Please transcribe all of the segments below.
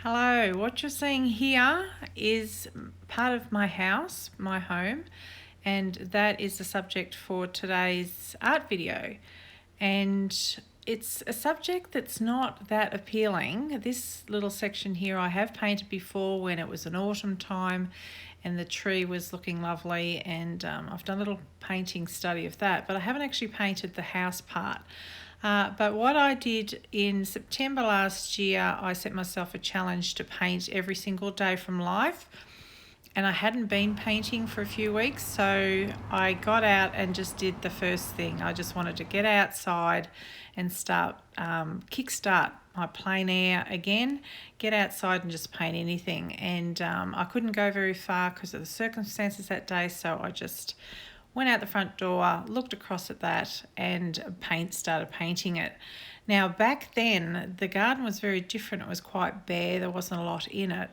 Hello, what you're seeing here is part of my house, my home, and that is the subject for today's art video. And it's a subject that's not that appealing. This little section here I have painted before when it was an autumn time and the tree was looking lovely, and I've done a little painting study of that, but I haven't actually painted the house part. But what I did in September last year, I set myself a challenge to paint every single day from life. And I hadn't been painting for a few weeks, so I got out and just did the first thing. I just wanted to get outside and start, kickstart my plein air again, get outside and just paint anything. And I couldn't go very far because of the circumstances that day, so I just went out the front door, looked across at that, and started painting it. Now, back then, the garden was very different. It was quite bare, there wasn't a lot in it.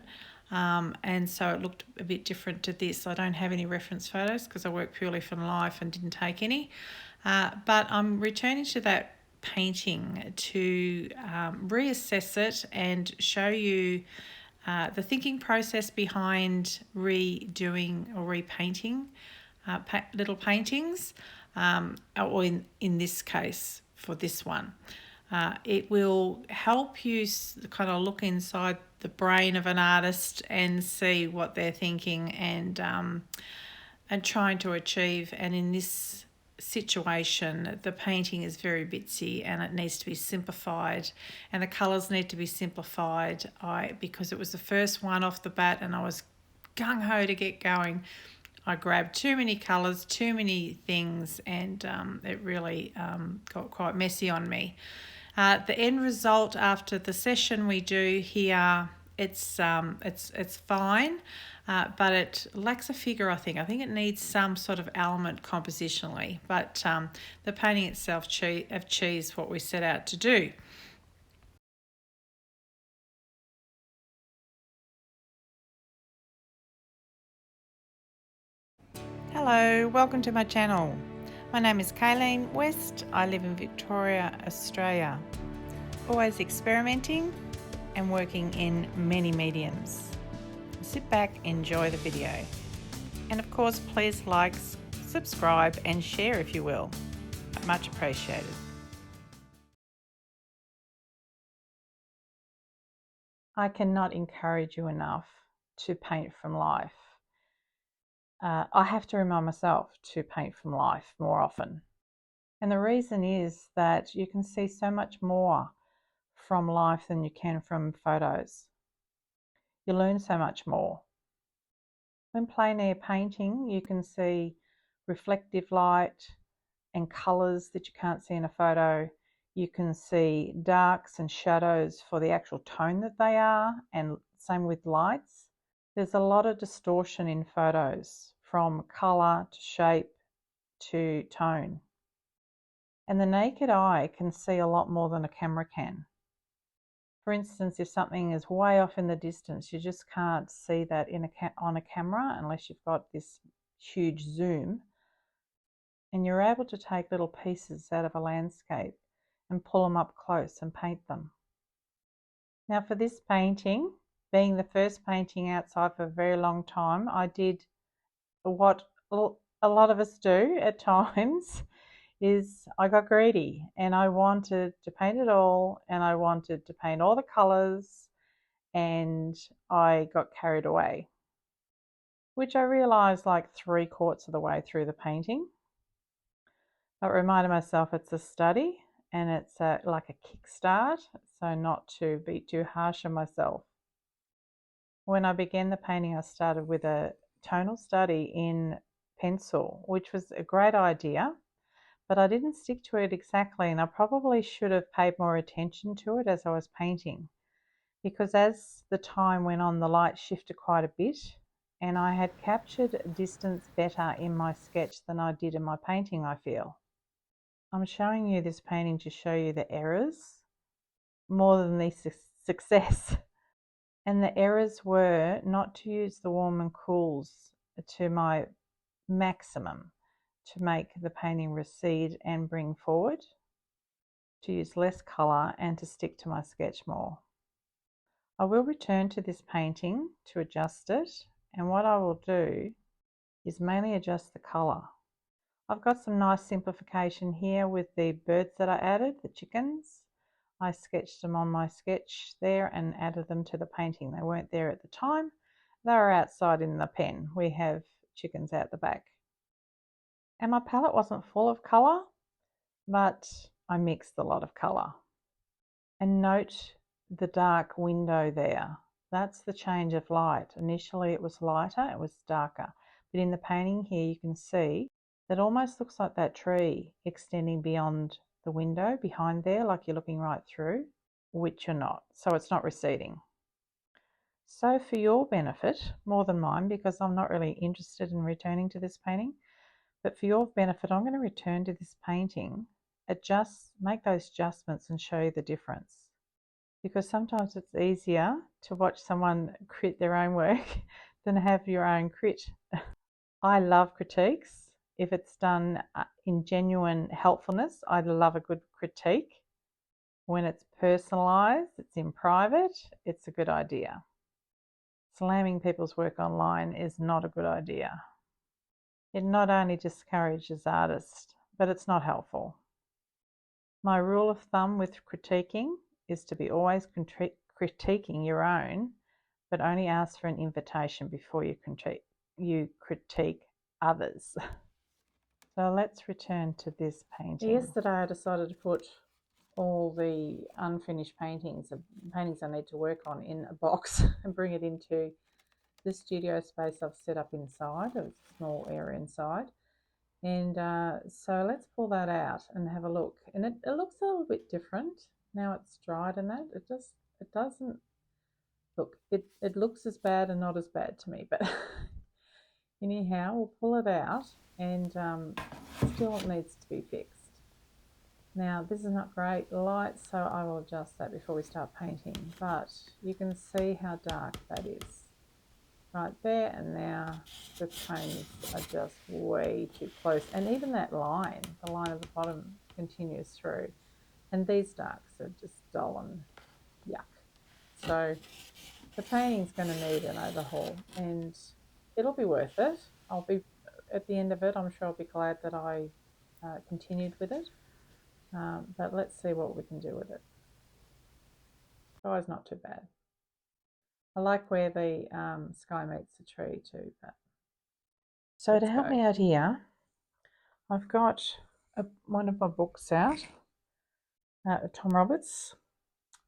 And so it looked a bit different to this. I don't have any reference photos because I work purely from life and didn't take any. But I'm returning to that painting to reassess it and show you the thinking process behind redoing or repainting little paintings, or in this case for this one. It will help you kind of look inside the brain of an artist and see what they're thinking and trying to achieve. And in this situation, the painting is very bitsy and it needs to be simplified, and the colours need to be simplified. Because it was the first one off the bat and I was gung-ho to get going, I grabbed too many colours, too many things, and it really got quite messy on me. The end result after the session we do here, it's fine, but it lacks a figure. I think it needs some sort of element compositionally, but the painting itself achieves what we set out to do. Hello, welcome to my channel. My name is Plein West. I live in Victoria, Australia. Always experimenting and working in many mediums. Sit back, enjoy the video. And of course, please like, subscribe and share if you will. Much appreciated. I cannot encourage you enough to paint from life. I have to remind myself to paint from life more often. And the reason is that you can see so much more from life than you can from photos. You learn so much more. When plein air painting, you can see reflective light and colours that you can't see in a photo. You can see darks and shadows for the actual tone that they are, and same with lights. There's a lot of distortion in photos, from colour to shape to tone. And the naked eye can see a lot more than a camera can. For instance, if something is way off in the distance, you just can't see that on a camera unless you've got this huge zoom. And you're able to take little pieces out of a landscape and pull them up close and paint them. Now for this painting, being the first painting outside for a very long time, I did what a lot of us do at times, is I got greedy and I wanted to paint it all, and I wanted to paint all the colours, and I got carried away, which I realised like 3/4 of the way through the painting. I reminded myself it's a study and it's like a kickstart, so not to be too harsh on myself. When I began the painting, I started with a tonal study in pencil, which was a great idea, but I didn't stick to it exactly, and I probably should have paid more attention to it as I was painting, because as the time went on, the light shifted quite a bit, and I had captured distance better in my sketch than I did in my painting, I feel. I'm showing you this painting to show you the errors more than the success. And the errors were not to use the warm and cools to my maximum to make the painting recede and bring forward, to use less colour, and to stick to my sketch more. I will return to this painting to adjust it, and what I will do is mainly adjust the colour. I've got some nice simplification here with the birds that I added, the chickens. I sketched them on my sketch there and added them to the painting. They weren't there at the time. They were outside in the pen. We have chickens out the back. And my palette wasn't full of colour, but I mixed a lot of colour. And note the dark window there. That's the change of light. Initially it was lighter, it was darker. But in the painting here you can see that almost looks like that tree extending beyond the window behind there, like you're looking right through, which you're not. So it's not receding. So for your benefit, more than mine, because I'm not really interested in returning to this painting, but for your benefit, I'm going to return to this painting, make those adjustments and show you the difference. Because sometimes it's easier to watch someone crit their own work than have your own crit. I love critiques. If it's done in genuine helpfulness, I love a good critique. When it's personalised, it's in private, it's a good idea. Slamming people's work online is not a good idea. It not only discourages artists, but it's not helpful. My rule of thumb with critiquing is to be always critiquing your own, but only ask for an invitation before you critique others. So let's return to this painting. Yesterday I decided to put all the unfinished paintings, the paintings I need to work on, in a box and bring it into the studio space I've set up inside. It's a small area inside. And so let's pull that out and have a look. And it looks a little bit different now it's dried and that. It doesn't look, it looks as bad and not as bad to me, but anyhow, we'll pull it out, and still needs to be fixed. Now this is not great light, so I will adjust that before we start painting, but you can see how dark that is right there, and now the tones are just way too close, and even that line, the line at the bottom, continues through, and these darks are just dull and yuck. So the painting's going to need an overhaul, and it'll be worth it. I'll be, at the end of it, I'm sure I'll be glad that I continued with it. But let's see what we can do with it. Sky's not too bad. I like where the sky meets the tree too. But so to help me out here, I've got one of my books out, Tom Roberts.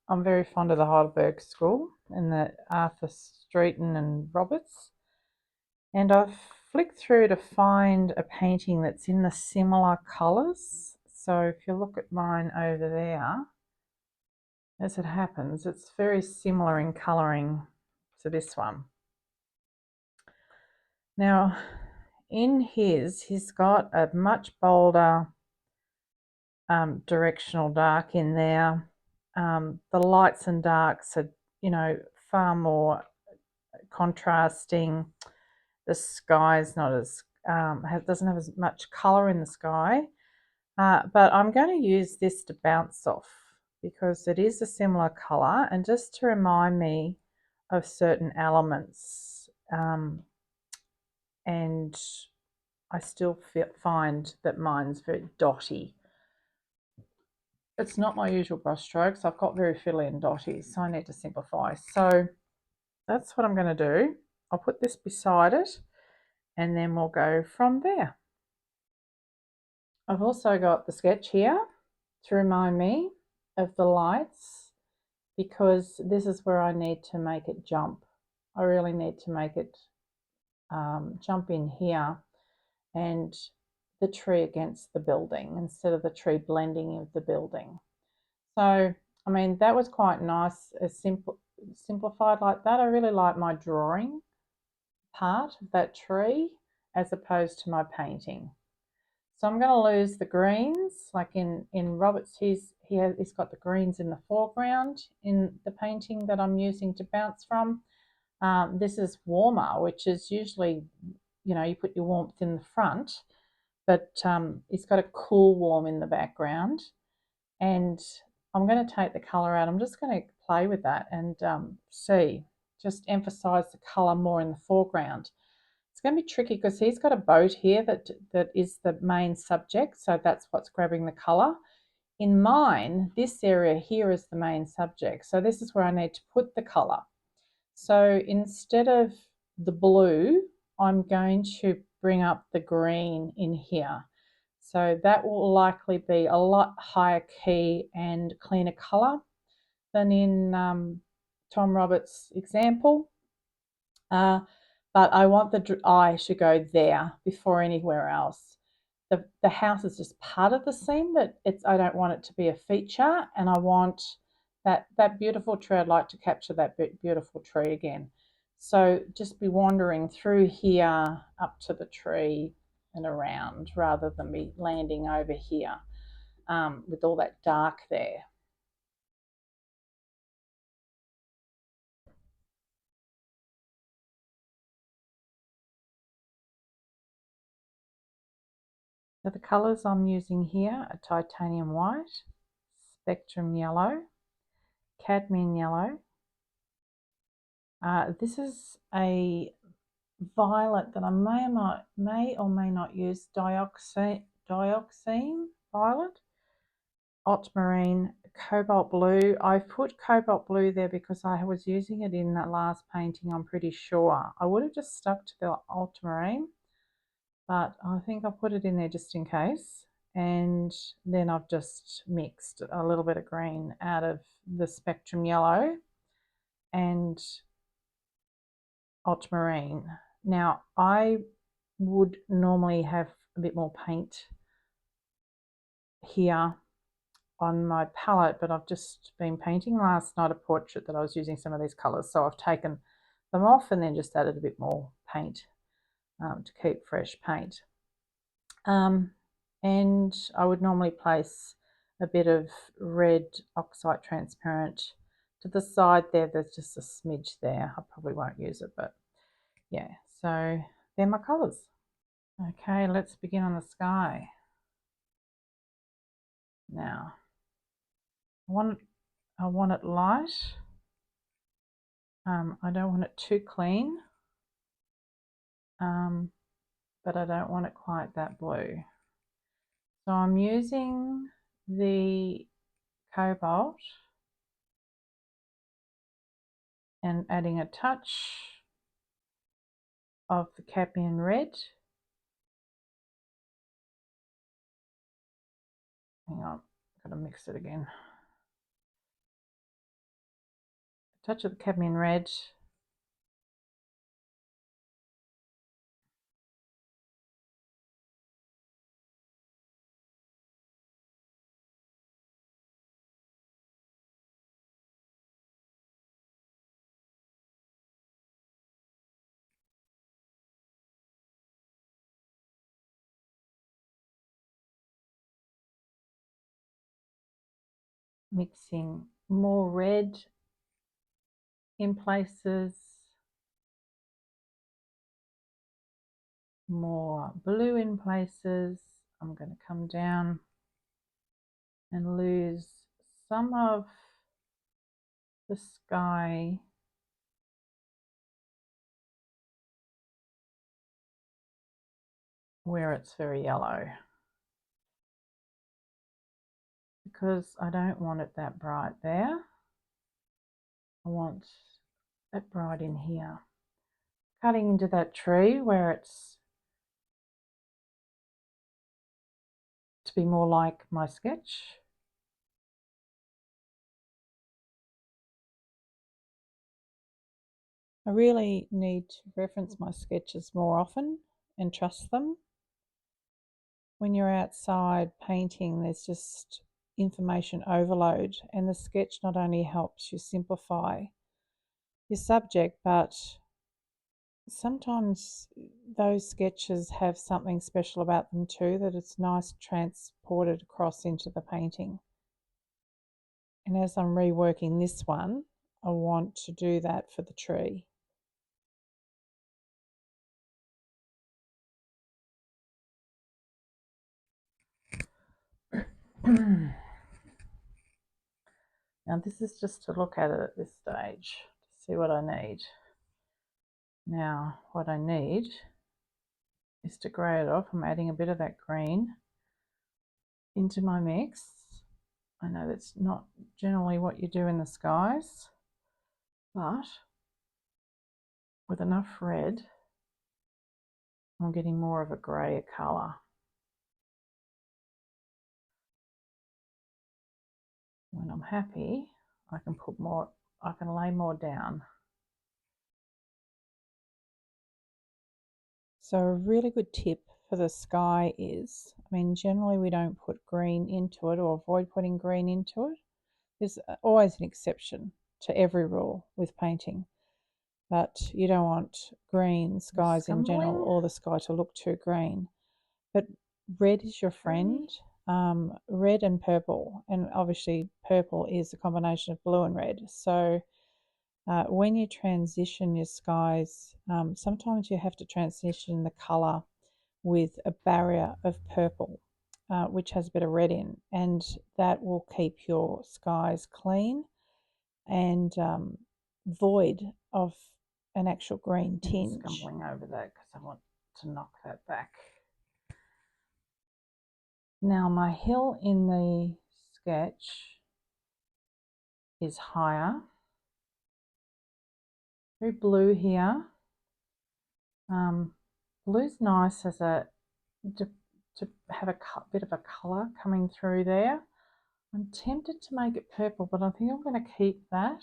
I'm very fond of the Heidelberg School and the Arthur Streeton and Roberts. And I've flicked through to find a painting that's in the similar colours. So if you look at mine over there, as it happens, it's very similar in colouring to this one. Now, in he's got a much bolder directional dark in there. The lights and darks are, far more contrasting. The sky's not as doesn't have as much colour in the sky, but I'm going to use this to bounce off because it is a similar colour, and just to remind me of certain elements. And I still find that mine's very dotty. It's not my usual brush strokes. I've got very fiddly and dotty, so I need to simplify. So that's what I'm going to do. I'll put this beside it, and then we'll go from there. I've also got the sketch here to remind me of the lights, because this is where I need to make it jump. I really need to make it jump in here, and the tree against the building instead of the tree blending with the building. So, I mean, that was quite nice, simplified like that. I really like my drawing part of that tree as opposed to my painting. So I'm going to lose the greens, like in Roberts, he's got the greens in the foreground in the painting that I'm using to bounce from. This is warmer, which is usually, you put your warmth in the front, but it's got a cool warm in the background. And I'm going to take the colour out. I'm just going to play with that and see, just emphasise the colour more in the foreground. It's going to be tricky because he's got a boat here that is the main subject, so that's what's grabbing the colour. In mine, this area here is the main subject, so this is where I need to put the colour. So instead of the blue, I'm going to bring up the green in here. So that will likely be a lot higher key and cleaner colour than in Tom Roberts' example. But I want the eye to go there before anywhere else. The house is just part of the scene, but I don't want it to be a feature, and I want that beautiful tree. I'd like to capture that beautiful tree again. So just be wandering through here up to the tree and around rather than be landing over here with all that dark there. So the colours I'm using here are titanium white, spectrum yellow, cadmium yellow. This is a violet that I may or may not use, dioxine violet, ultramarine, cobalt blue. I've put cobalt blue there because I was using it in that last painting, I'm pretty sure. I would have just stuck to the ultramarine, but I think I'll put it in there just in case. And then I've just mixed a little bit of green out of the spectrum yellow and ultramarine. Now I would normally have a bit more paint here on my palette, but I've just been painting last night a portrait that I was using some of these colours, so I've taken them off and then just added a bit more paint to keep fresh paint. And I would normally place a bit of red oxide transparent to the side there. There's just a smidge there. I probably won't use it, but yeah, so they're my colours. Okay, let's begin on the sky. Now, I want it light. I don't want it too clean, but I don't want it quite that blue. So I'm using the cobalt and adding a touch of the cadmium red. Hang on, I've got to mix it again. A touch of the cadmium red. Mixing more red in places, more blue in places. I'm going to come down and lose some of the sky where it's very yellow, because I don't want it that bright there. I want it bright in here. Cutting into that tree where it's to be more like my sketch. I really need to reference my sketches more often and trust them. When you're outside painting, there's just information overload, and the sketch not only helps you simplify your subject, but sometimes those sketches have something special about them too, that it's nice transported across into the painting. And as I'm reworking this one, I want to do that for the tree. Now this is just to look at it at this stage, to see what I need. Now what I need is to grey it off. I'm adding a bit of that green into my mix. I know that's not generally what you do in the skies, but with enough red, I'm getting more of a grey colour. When I'm happy, I can put more, I can lay more down. So a really good tip for the sky is, I mean, generally we don't put green into it or avoid putting green into it. There's always an exception to every rule with painting, but you don't want green skies in general or the sky to look too green. But red is your friend, red and purple, and obviously purple is a combination of blue and red. So when you transition your skies, sometimes you have to transition the colour with a barrier of purple, which has a bit of red in, and that will keep your skies clean and void of an actual green tinge. I'm scumbling over that because I want to knock that back. Now my hill in the sketch is higher, very blue here. Blue's nice as a to have a bit of a colour coming through there. I'm tempted to make it purple, but I think I'm going to keep that.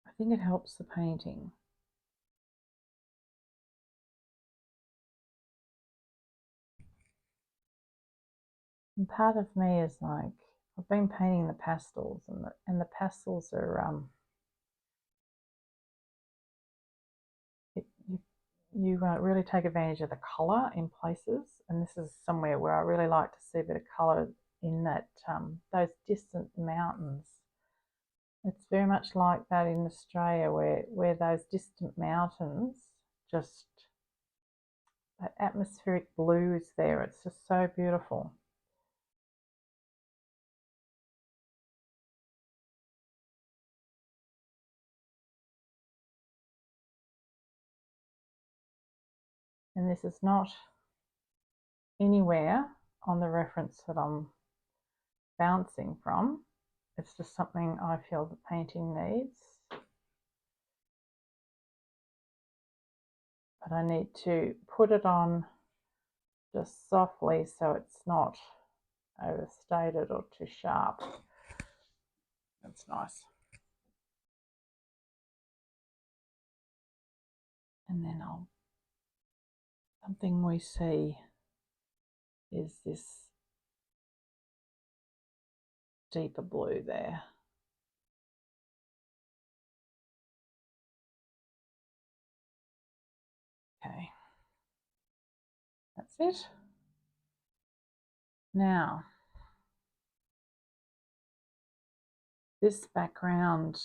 I think it helps the painting. And part of me is like, I've been painting the pastels, and the pastels are you really take advantage of the colour in places, and this is somewhere where I really like to see a bit of colour in that those distant mountains. It's very much like that in Australia, where those distant mountains, just that atmospheric blue is there. It's just so beautiful. And this is not anywhere on the reference that I'm bouncing from. It's just something I feel the painting needs. But I need to put it on just softly so it's not overstated or too sharp. That's nice. And then something we see is this deeper blue there. Okay, that's it. Now, this background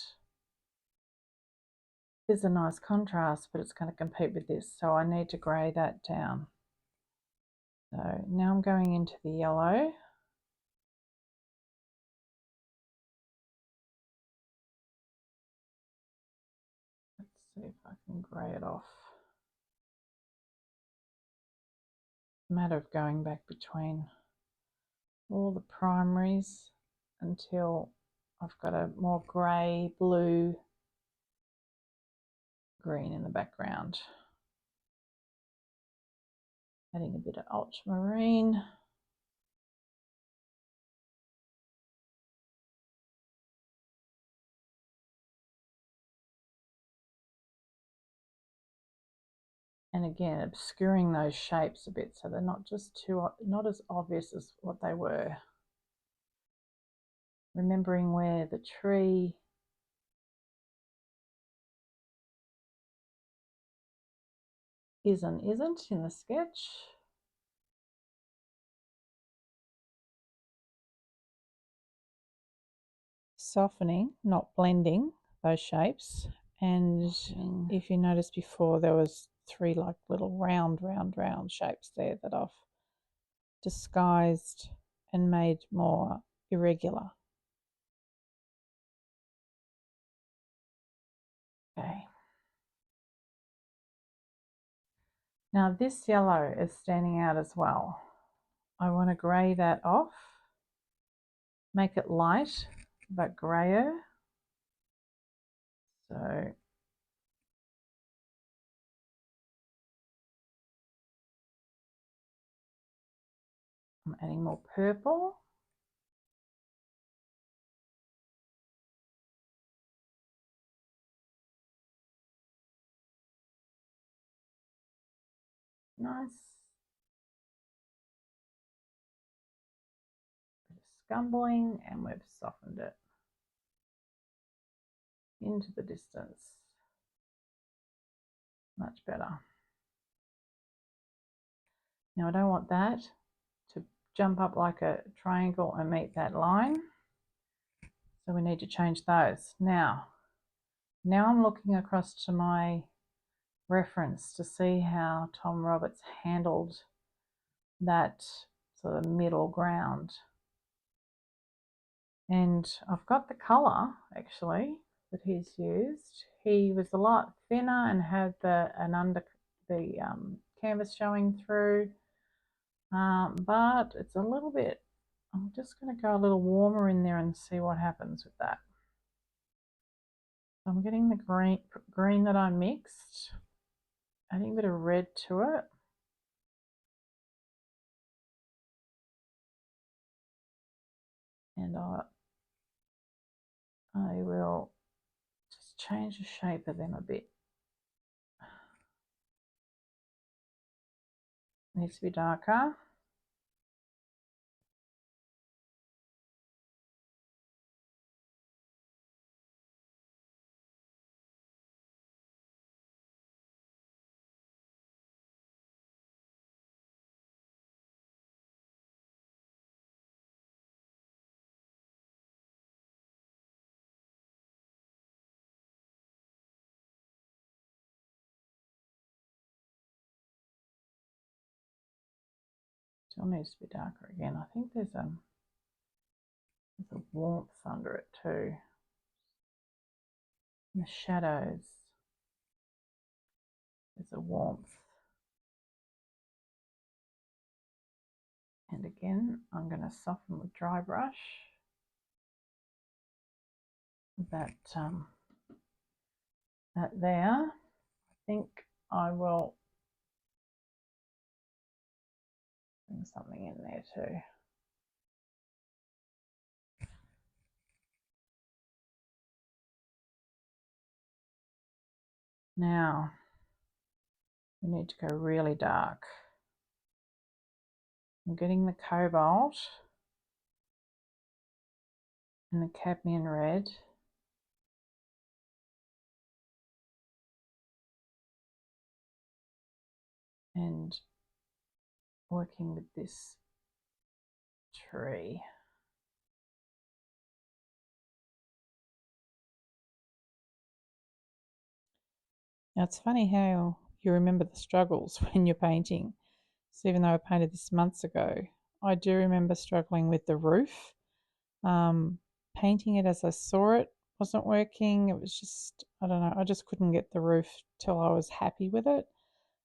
is a nice contrast, but it's going to compete with this, so I need to grey that down. So now I'm going into the yellow. Let's see if I can grey it off. It's a matter of going back between all the primaries until I've got a more grey, blue, green in the background. Adding a bit of ultramarine. And again, obscuring those shapes a bit so they're not as obvious as what they were. Remembering where the tree is and isn't in the sketch. Softening, not blending those shapes. And if you noticed before, there was 3 like little round shapes there that I've disguised and made more irregular. Okay. Now this yellow is standing out as well. I want to grey that off, make it light but greyer. So I'm adding more purple. Nice. Scumbling, and we've softened it into the distance. Much better. Now I don't want that to jump up like a triangle and meet that line. So we need to change those. Now I'm looking across to my reference to see how Tom Roberts handled that sort of middle ground. And I've got the colour actually that he's used. He was a lot thinner and had the canvas showing through, but it's a little bit. I'm just going to go a little warmer in there and see what happens with that. So I'm getting the green that I mixed, adding a bit of red to it. And I will just change the shape of them a bit. Needs to be darker. Still needs to be darker again. I think there's a warmth under it too. In the shadows, there's a warmth. And again, I'm going to soften with dry brush. That there. I think I will bring something in there too. Now we need to go really dark. I'm getting the cobalt and the cadmium red. And working with this tree. Now it's funny how you remember the struggles when you're painting. So even though I painted this months ago, I do remember struggling with the roof. Painting it as I saw it wasn't working. It was just, I don't know, I just couldn't get the roof till I was happy with it.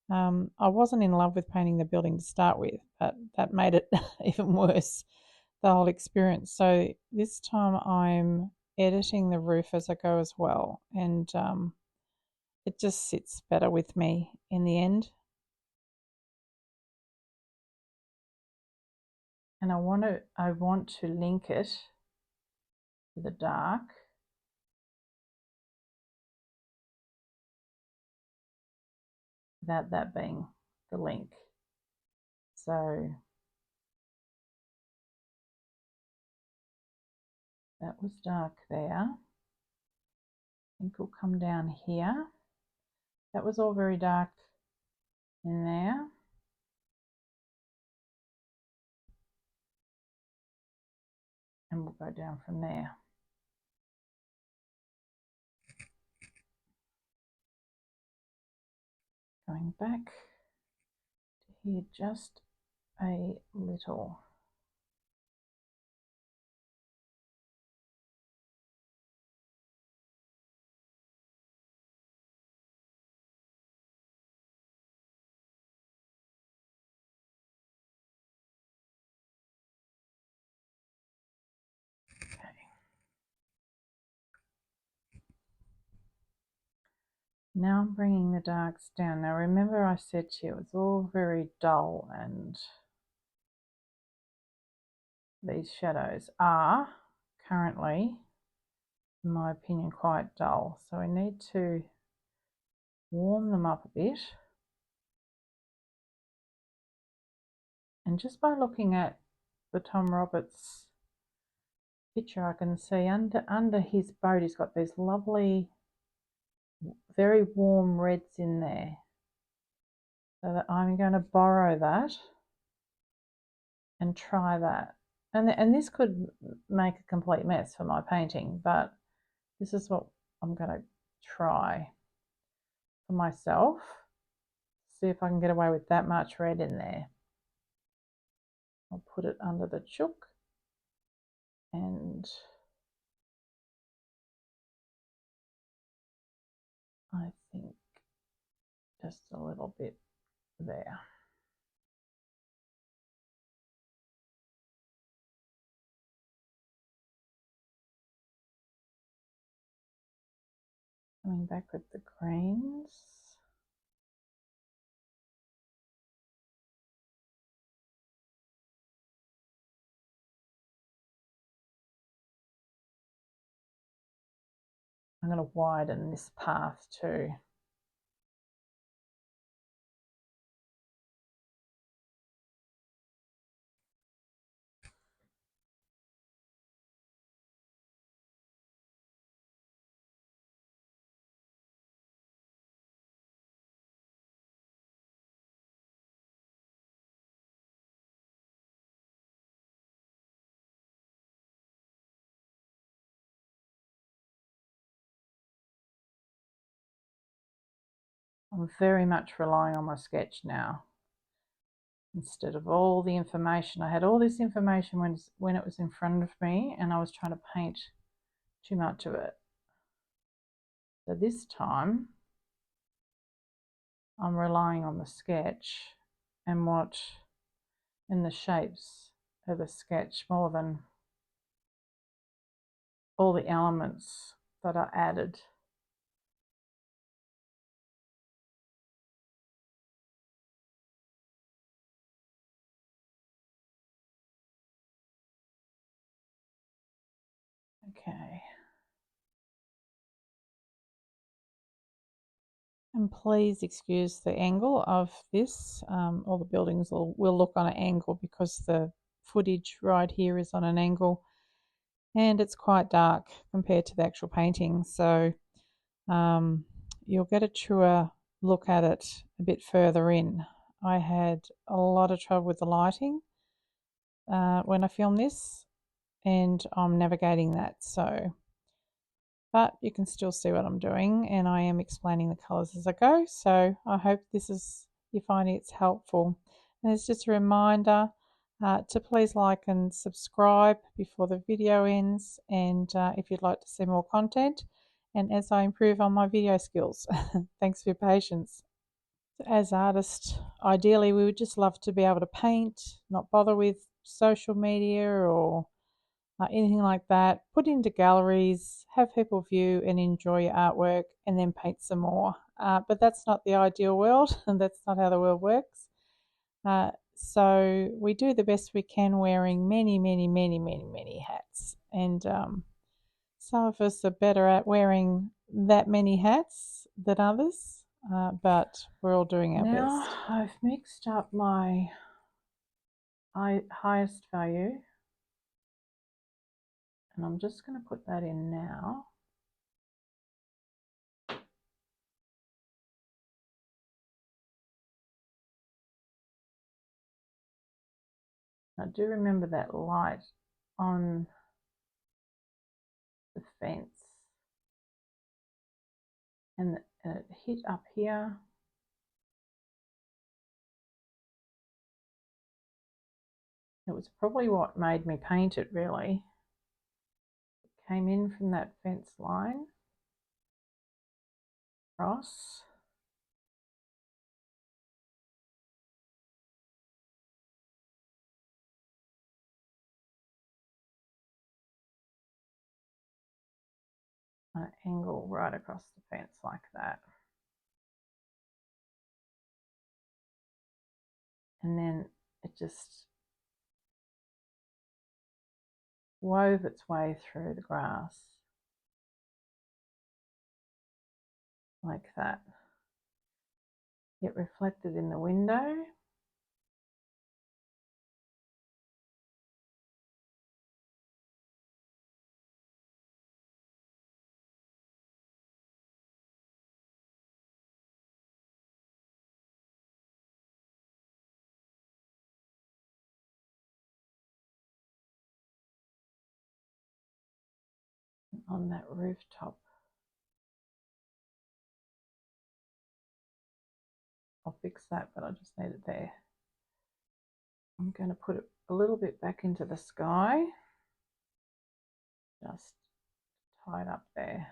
I wasn't in love with painting the building to start with, but that made it even worse, the whole experience. So this time I'm editing the roof as I go as well, and it just sits better with me in the end. And I want to link it to the dark. Without that being the link. So that was dark there. I think we'll come down here. That was all very dark in there. And we'll go down from there. Going back to here just a little. Now I'm bringing the darks down. Now remember I said to you it's all very dull, and these shadows are currently, in my opinion, quite dull. So we need to warm them up a bit. And just by looking at the Tom Roberts picture, I can see under his boat he's got these lovely, very warm reds in there. So that I'm going to borrow that and try that. And this could make a complete mess for my painting, but this is what I'm going to try for myself. See if I can get away with that much red in there. I'll put it under the chook and I think just a little bit there. Coming back with the greens. I'm going to widen this path too. I'm very much relying on my sketch now. Instead of all the information. I had all this information when it was in front of me and I was trying to paint too much of it. So this time I'm relying on the sketch and the shapes of the sketch more than all the elements that are added. Okay. And please excuse the angle of this. All the buildings will look on an angle because the footage right here is on an angle and it's quite dark compared to the actual painting. So you'll get a truer look at it a bit further in. I had a lot of trouble with the lighting when I filmed this, and I'm navigating that. But you can still see what I'm doing, and I am explaining the colours as I go. So I hope you're finding it's helpful. And it's just a reminder to please like and subscribe before the video ends, and if you'd like to see more content, and as I improve on my video skills. Thanks for your patience. As artists, ideally we would just love to be able to paint, not bother with social media or anything like that. Put into galleries, have people view and enjoy your artwork, and then paint some more. But that's not the ideal world, and that's not how the world works. So we do the best we can wearing many hats. And some of us are better at wearing that many hats than others, but we're all doing our best. Now I've mixed up my highest value, and I'm just going to put that in now. I do remember that light on the fence, and it hit up here, It was probably what made me paint it, really. It came in from that fence line across. An angle right across the fence like that. And then it just wove its way through the grass like that. It reflected in the window. On that rooftop. I'll fix that, but I just need it there. I'm going to put it a little bit back into the sky, just tied up there.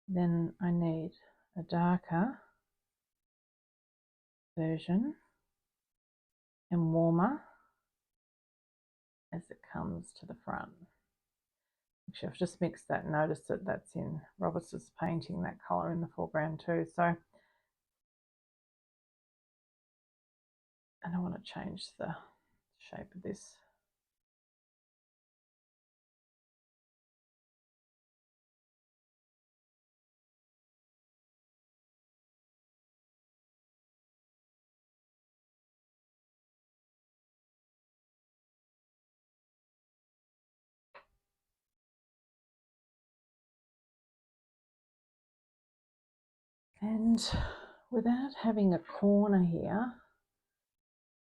Then I need a darker version and warmer as it comes to the front. Actually, I've just mixed that. Notice that that's in Robert's painting, that colour in the foreground too. So, and I want to change the shape of this. And without having a corner here,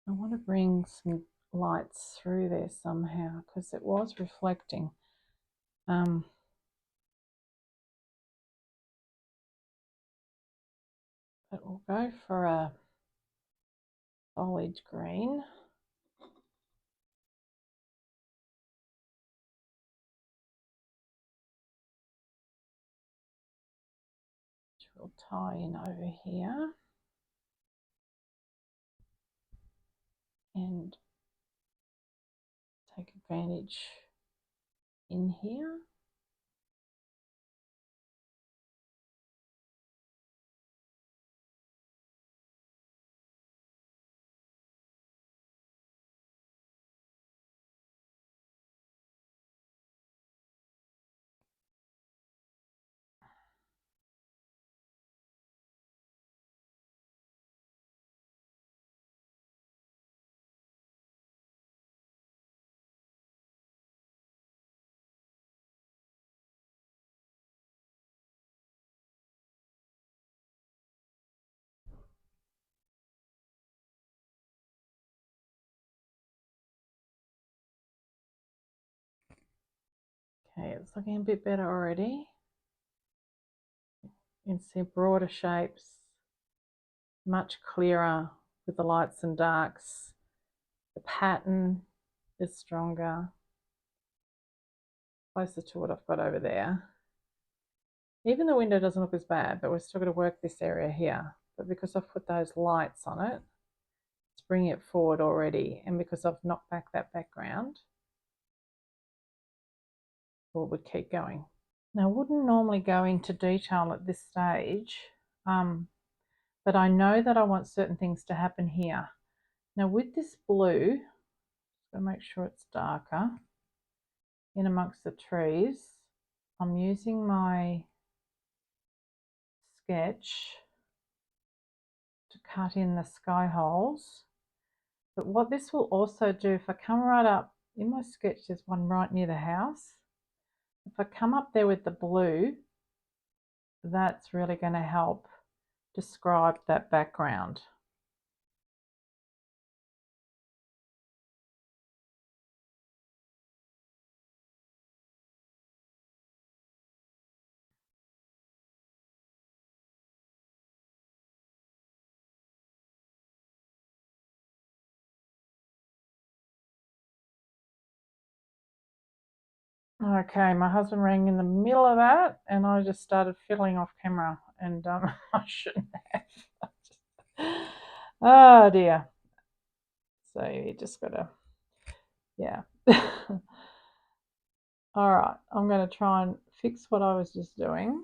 I want to bring some lights through there somehow because it was reflecting. But we'll go for a foliage green. Which we'll tie in over here. And take advantage in here. Okay, it's looking a bit better already. You can see broader shapes, much clearer with the lights and darks. The pattern is stronger, closer to what I've got over there. Even the window doesn't look as bad, but we're still going to work this area here. But because I've put those lights on it, it's bringing it forward already. And because I've knocked back that background, well, we'll keep going. Now, I wouldn't normally go into detail at this stage, but I know that I want certain things to happen here. Now, with this blue, just going to make sure it's darker, in amongst the trees, I'm using my sketch to cut in the sky holes. But what this will also do, if I come right up, in my sketch there's one right near the house. If I come up there with the blue, that's really going to help describe that background. Okay, my husband rang in the middle of that, and I just started fiddling off camera, and I shouldn't have. Oh dear. So you just gotta, yeah. All right, I'm gonna try and fix what I was just doing.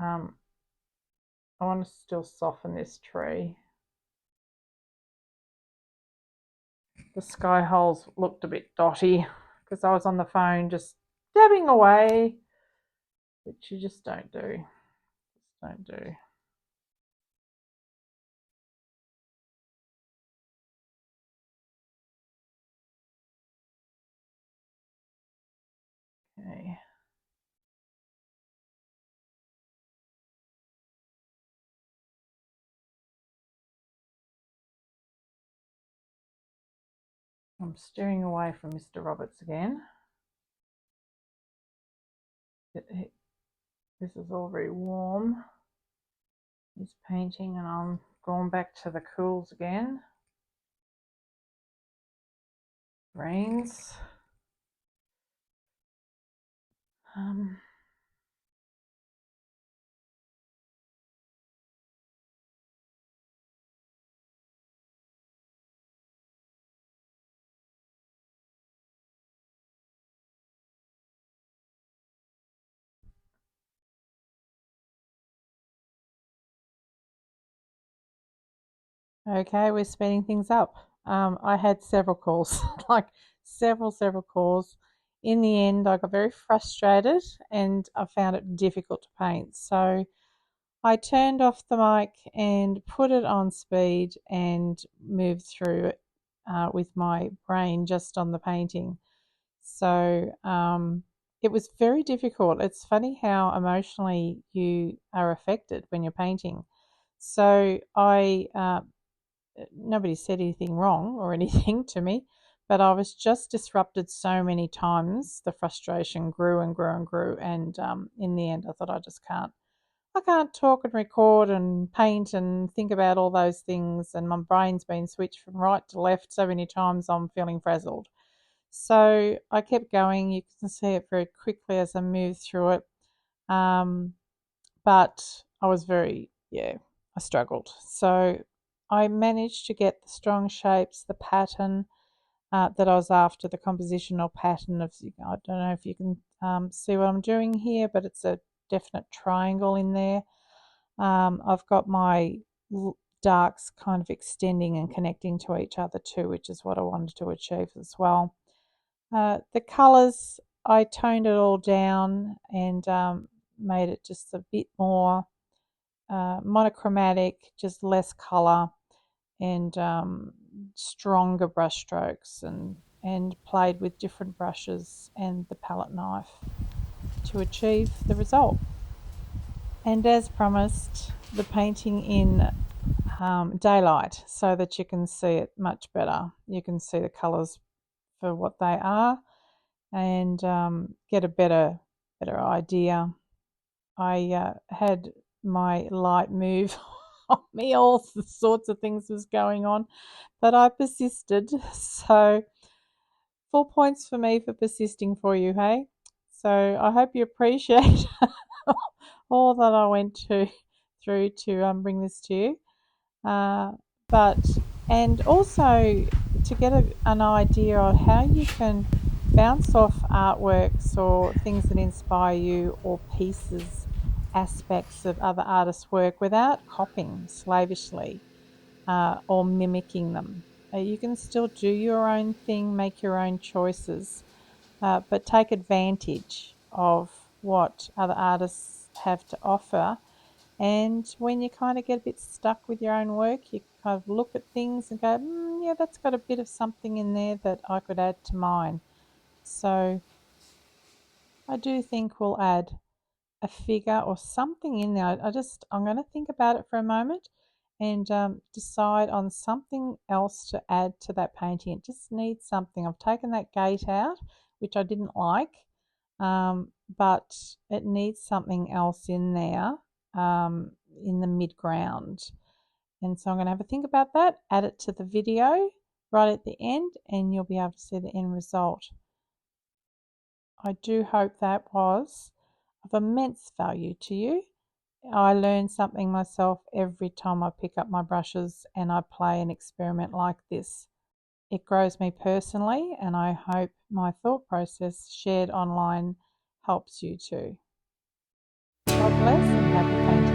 I want to still soften this tree. The sky holes looked a bit dotty because I was on the phone just dabbing away, which you just don't do. Just don't do. Okay. I'm steering away from Mr. Roberts again. This is all very warm. He's painting, and I'm going back to the cools again. Greens. Okay, we're speeding things up. I had several calls, like several calls. In the end, I got very frustrated and I found it difficult to paint. So I turned off the mic and put it on speed and moved through it with my brain just on the painting. So it was very difficult. It's funny how emotionally you are affected when you're painting. So nobody said anything wrong or anything to me, but I was just disrupted so many times. The frustration grew and grew and grew, and in the end, I thought I can't talk and record and paint and think about all those things, and my brain's been switched from right to left so many times. I'm feeling frazzled. So I kept going. You can see it very quickly as I moved through it. Um, but I was I struggled. So I managed to get the strong shapes, the pattern that I was after, the compositional pattern of, I don't know if you can see what I'm doing here, but it's a definite triangle in there. I've got my darks kind of extending and connecting to each other too, which is what I wanted to achieve as well. The colours, I toned it all down and made it just a bit more monochromatic, just less colour and stronger brush strokes, and played with different brushes and the palette knife to achieve the result. And as promised, the painting in daylight so that you can see it much better. You can see the colours for what they are and get a better idea. I had my light move on me, all sorts of things was going on, but I persisted. So 4 points for me for persisting for you, hey? So I hope you appreciate all that I went through to bring this to you. Uh, but and also to get an idea of how you can bounce off artworks or things that inspire you or pieces, aspects of other artists' work without copying slavishly or mimicking them. You can still do your own thing, make your own choices, but take advantage of what other artists have to offer And when you kind of get a bit stuck with your own work, you kind of look at things and go, yeah, that's got a bit of something in there that I could add to mine. So I do think we'll add a figure or something in there. I'm going to think about it for a moment and decide on something else to add to that painting. It just needs something. I've taken that gate out, which I didn't like, but it needs something else in there in the mid-ground. And so I'm going to have a think about that, add it to the video right at the end, and you'll be able to see the end result. I do hope that was of immense value to you. I learn something myself every time I pick up my brushes and I play an experiment like this. It grows me personally, and I hope my thought process shared online helps you too. God bless and happy painting.